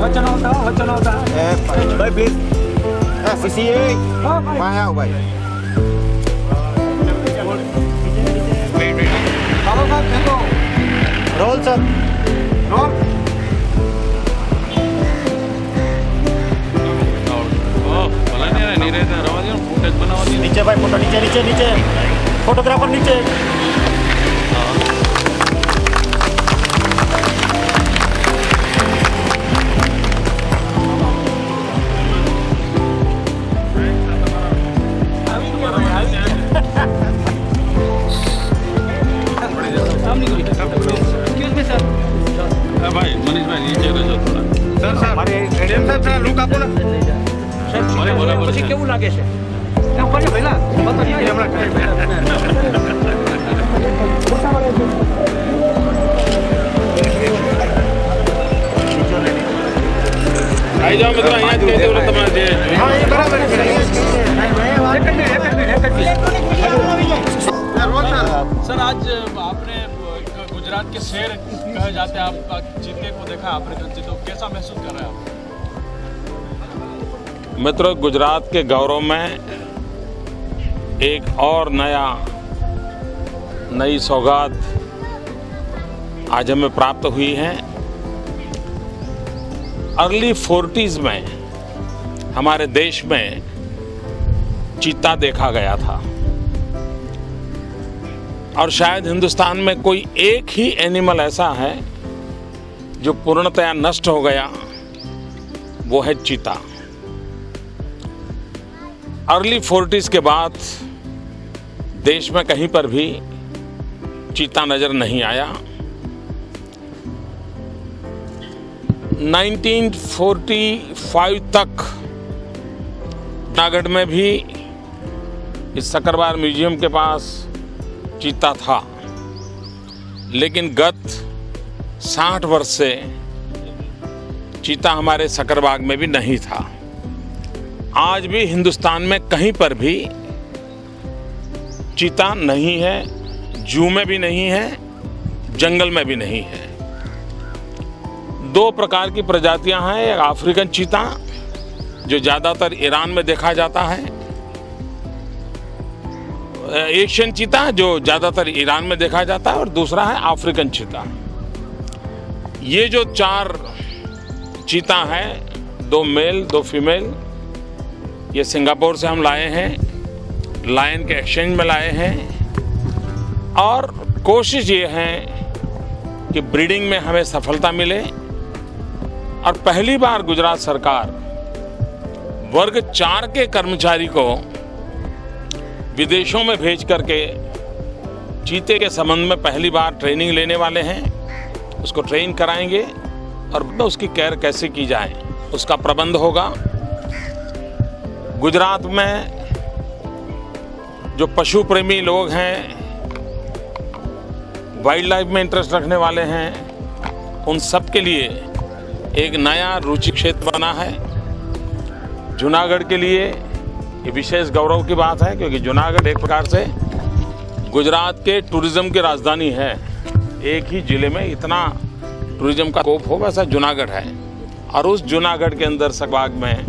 વચ્ચે નહોતા ભાઈ પ્લીઝ સીસી માં આવ ભાઈ ચાલો સાહેબ ફેંકો રોલ સર રોલ नीचे भाई फोटो नीचे नीचे नीचे फोटोग्राफर नीचे भाई मनीष भाई नीचे रहो थोड़ा सर सर हमारे एडीएम साहब थोड़ा लुक आपको ना પછી કેવું લાગે છે એમ કર્યો પહેલા બતો નહીં હમણાં આવી જાઓ મિત્રો અહીંયા જ કહી દેવું તમારે જે હા એ બરાબર છે सर आज आपने गुजरात के शेर कहे जाते हैं आप जीतने को देखा अफ्रीकन से तो कैसा महसूस कर रहे हैं आप? मित्रों गुजरात के गौरव में एक और नई सौगात आज हमें प्राप्त हुई है। अर्ली 40s में हमारे देश में चीता देखा गया था और शायद हिंदुस्तान में कोई एक ही एनिमल ऐसा है जो पूर्णतया नष्ट हो गया, वो है चीता। अर्ली 40s के बाद देश में कहीं पर भी चीता नजर नहीं आया। 1945 तक जूनागढ़ में भी इस सक्करबाग म्यूजियम के पास चीता था, लेकिन गत 60 वर्ष से चीता हमारे सक्करबाग में भी नहीं था। आज भी हिंदुस्तान में कहीं पर भी चीता नहीं है, जू में भी नहीं है, जंगल में भी नहीं है। दो प्रकार की प्रजातियां हैं, एक अफ्रीकन चीता जो ज़्यादातर ईरान में देखा जाता है, एशियन चीता जो ज़्यादातर ईरान में देखा जाता है, और दूसरा है अफ्रीकन चीता। ये जो 4 चीता हैं, 2 मेल 2 फीमेल, ये सिंगापुर से हम लाए हैं, लायन के एक्सचेंज में लाए हैं और कोशिश ये है कि ब्रीडिंग में हमें सफलता मिले और पहली बार गुजरात सरकार वर्ग 4 के कर्मचारी को विदेशों में भेज करके चीते के संबंध में पहली बार ट्रेनिंग लेने वाले हैं। उसको ट्रेन कराएंगे और उसकी केयर कैसे की जाए उसका प्रबंध होगा। गुजरात में जो पशु प्रेमी लोग हैं, वाइल्ड लाइफ में इंटरेस्ट रखने वाले हैं, उन सब के लिए एक नया रुचि क्षेत्र बना है। जूनागढ़ के लिए ये विशेष गौरव की बात है क्योंकि जूनागढ़ एक प्रकार से गुजरात के टूरिज्म की राजधानी है। एक ही जिले में इतना टूरिज्म का स्कोप हो वैसा जूनागढ़ है, और उस जूनागढ़ के अंदर सक्करबाग में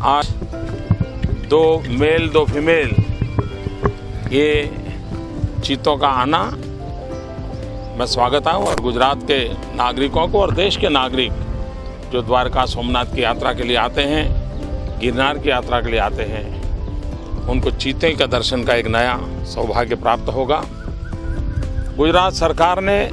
आज 2 मेल 2 फीमेल ये चीतों का आना मैं स्वागत हूँ। और गुजरात के नागरिकों को और देश के नागरिक जो द्वारका सोमनाथ की यात्रा के लिए आते हैं, गिरनार की यात्रा के लिए आते हैं, उनको चीते का दर्शन का एक नया सौभाग्य प्राप्त होगा। गुजरात सरकार ने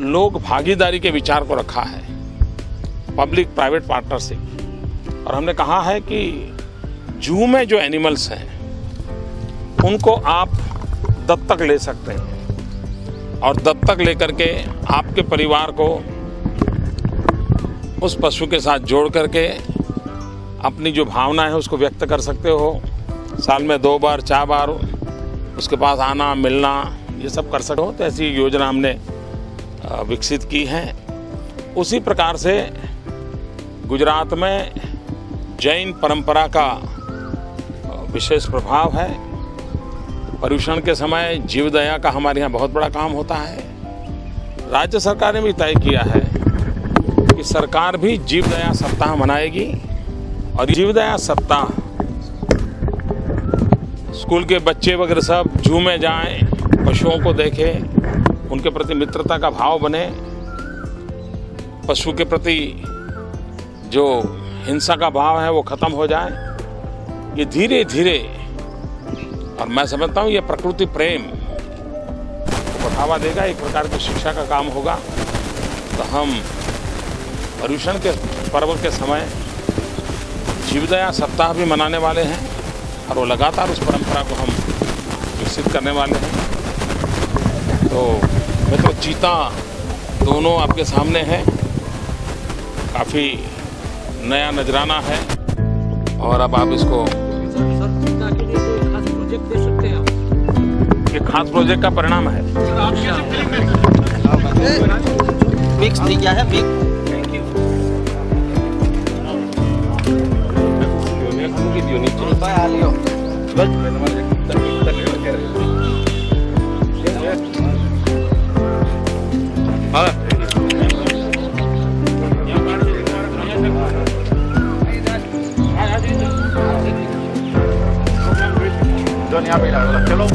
लोक भागीदारी के विचार को रखा है, पब्लिक प्राइवेट पार्टनरशिप, और हमने कहा है कि जू में जो एनिमल्स हैं उनको आप दत्तक ले सकते हैं और दत्तक लेकर के आपके परिवार को उस पशु के साथ जोड़ करके अपनी जो भावना है उसको व्यक्त कर सकते हो। साल में 2 बार 4 बार उसके पास आना मिलना ये सब कर सकते हो। तो ऐसी योजना हमने विकसित की है। उसी प्रकार से गुजरात में जैन परंपरा का विशेष प्रभाव है। पर्युषण के समय जीवदया का हमारे यहाँ बहुत बड़ा काम होता है। राज्य सरकार ने भी तय किया है कि सरकार भी जीवदया सप्ताह मनाएगी और जीवदया सप्ताह स्कूल के बच्चे वगैरह सब जू में जाएं, पशुओं को देखें, उनके प्रति मित्रता का भाव बने, पशु के प्रति जो हिंसा का भाव है वो खत्म हो जाए। ये धीरे धीरे, और मैं समझता हूँ ये प्रकृति प्रेम बढ़ावा देगा, एक प्रकार की शिक्षा का काम होगा। तो हम पर्युषण के पर्व के समय जीवदया सप्ताह भी मनाने वाले हैं और वो लगातार उस परंपरा को हम विकसित करने वाले हैं। तो मित्रों, चीता दोनों आपके सामने हैं, काफ़ी नया नजराना है और अब आप इसको एक खास प्रोजेक्ट का परिणाम है। मिक्स नहीं किया है मिक्स। चलो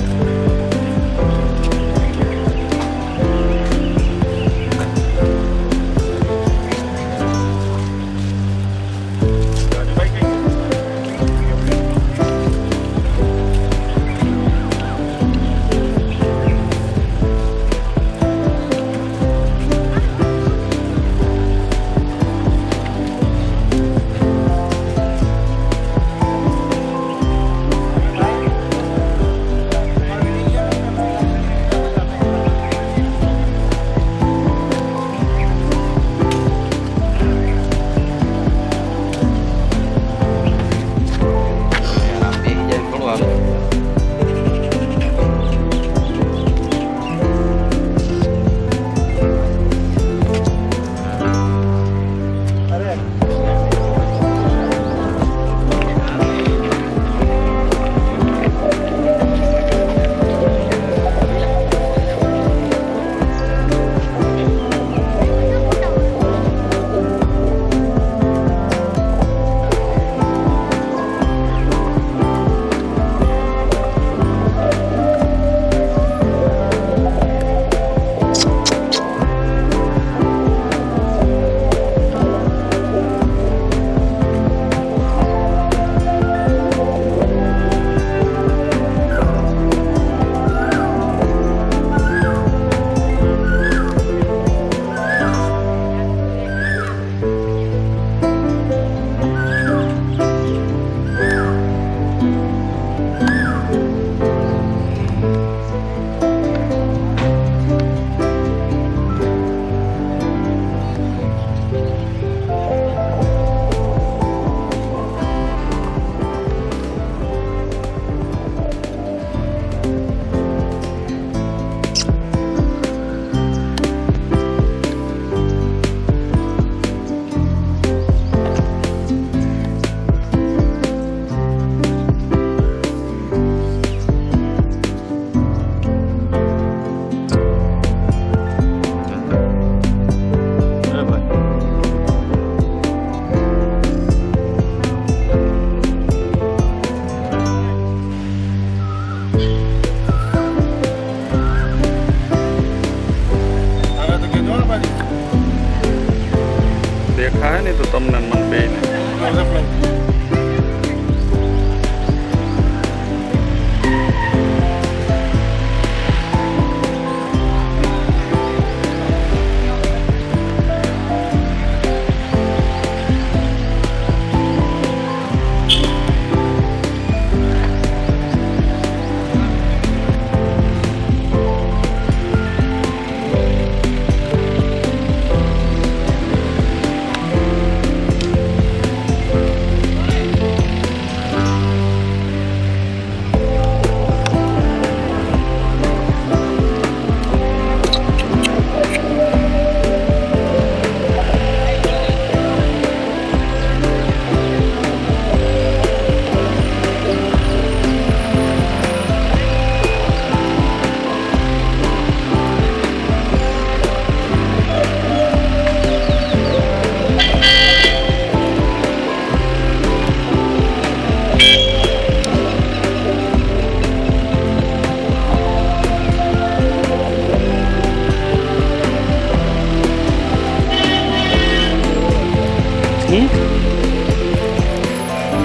देखा है नहीं तो તમને મન બે ને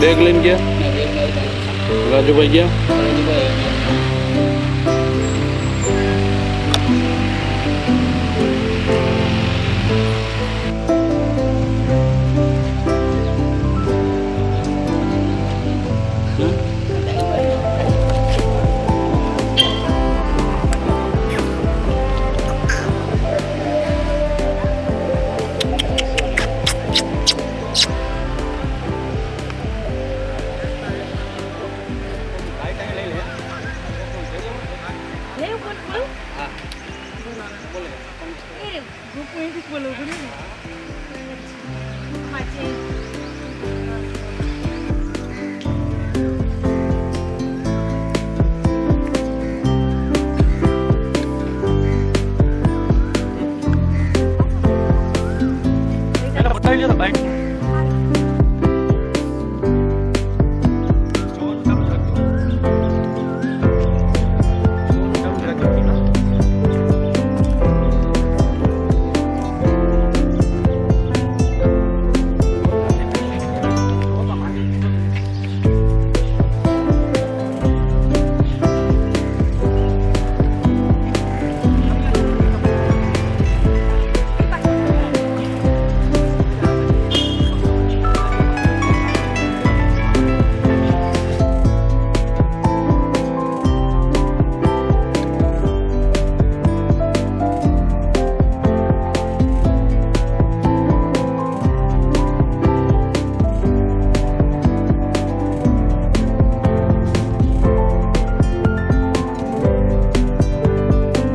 બેગ લઈને ગયા રાજુભાઈ ગયા બતાવી લો બાઈક